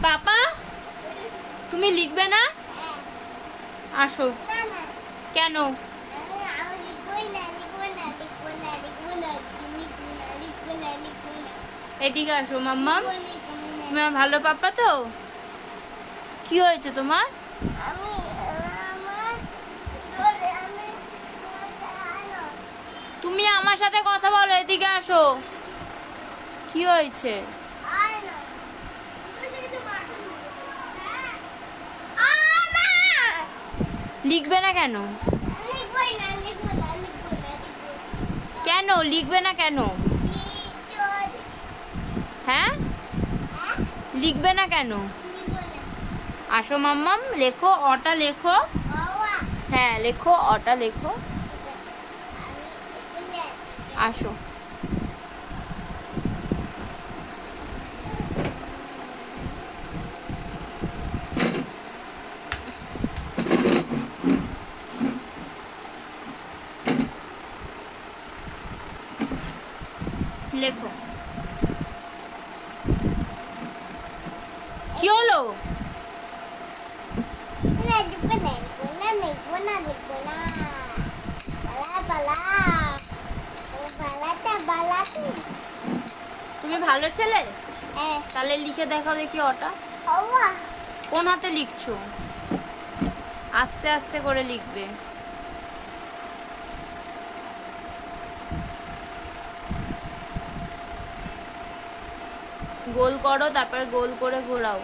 পাপা তুমি লিখবে না? আসো। কেন? এদিকে আসো মাম্মা। তুমি ভালো পাপা তো? কি হয়েছে তোমার? তুমি আমার সাথে কথা বলো, এদিকে আসো। কি হয়েছে? লিখবে না কেন? কেন লিখবে না কেন? হ্যাঁ লিখবে না কেন? আসো মাম্মাম, লেখো, অটা লেখো। হ্যাঁ লেখো, অটা লেখো। আসো। লেখো। কি হলো? তুমি ভালো ছেলে? তাহলে লিখে দেখাও দেখি ওটা। কোন হাতে লিখছো? আস্তে আস্তে করে লিখবে। গোল করো, তারপর গোল করে ঘোরাও।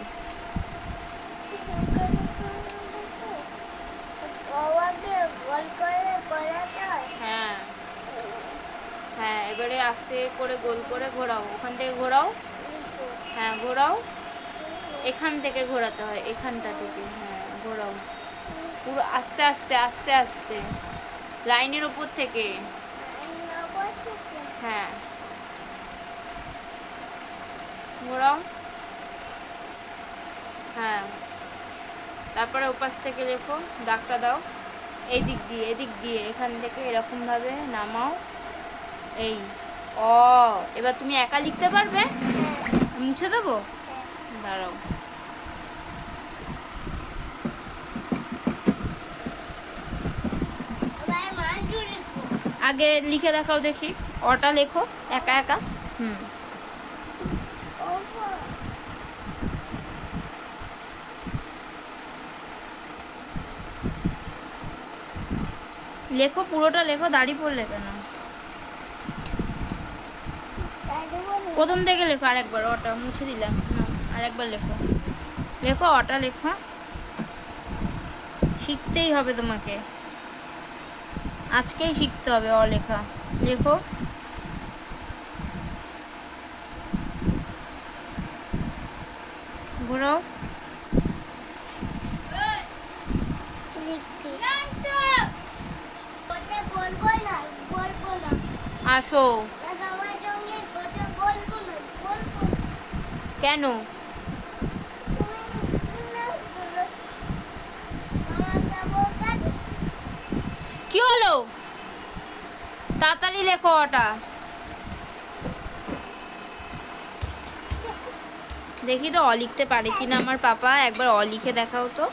হ্যাঁ হ্যাঁ, এবারে আস্তে করে গোল করে ঘোরাও। ওখান থেকে ঘোরাও। হ্যাঁ ঘোরাও, এখান থেকে ঘোরাতে হয়, এখানটা থেকে। হ্যাঁ ঘোরাও পুরো আস্তে আস্তে আস্তে আস্তে, লাইনের উপর থেকে। হ্যাঁ ঘোরাও। হ্যাঁ তারপরে ওপাশ থেকে লেখো, দাগটা দাও। এই দিক দিয়ে, এদিক দিয়ে, এখান থেকে এরকম ভাবে নামাও। এই অ। এবার তুমি একা লিখতে পারবে? মুছে দেবো, দাঁড়াও। আগে লিখে দেখাও দেখি, অটা লেখো একা একা। লেখো, পুরোটা লেখো, দাড়ি পড়লে কেন? প্রথম থেকে লেখো আরেকবার, অটা মুছে দিলাম, আরেকবার লেখো। লেখো, অটা লেখো। শিখতেই হবে তোমাকে, আজকেই শিখতে হবে অ লেখা। লেখো। ঘোরাও। আসো। কেন? কি হলো? তাড়াতাড়ি লেখো ওটা। দেখি তো অ লিখতে পারে কিনা আমার পাপা, একবার অ লিখে দেখাও তো।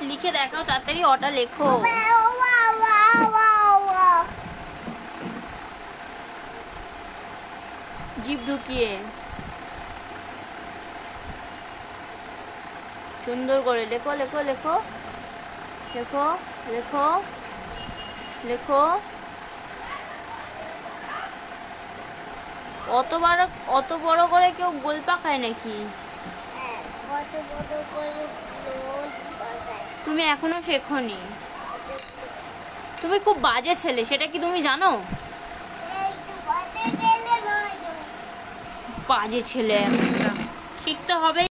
লিখে দেখাও তাড়াতাড়ি, অটা লেখো। জিভ ঢুকিয়ে সুন্দর করে লেখো, লেখো লেখো লেখো লেখো লেখো। অত বড় করে কেউ গোল পাকায় নাকি? তুমি এখনো শেখোনি। তুমি খুব বাজে ছেলে, সেটা কি তুমি জানো? বাজে ছেলে একটা, শিখতে হবে।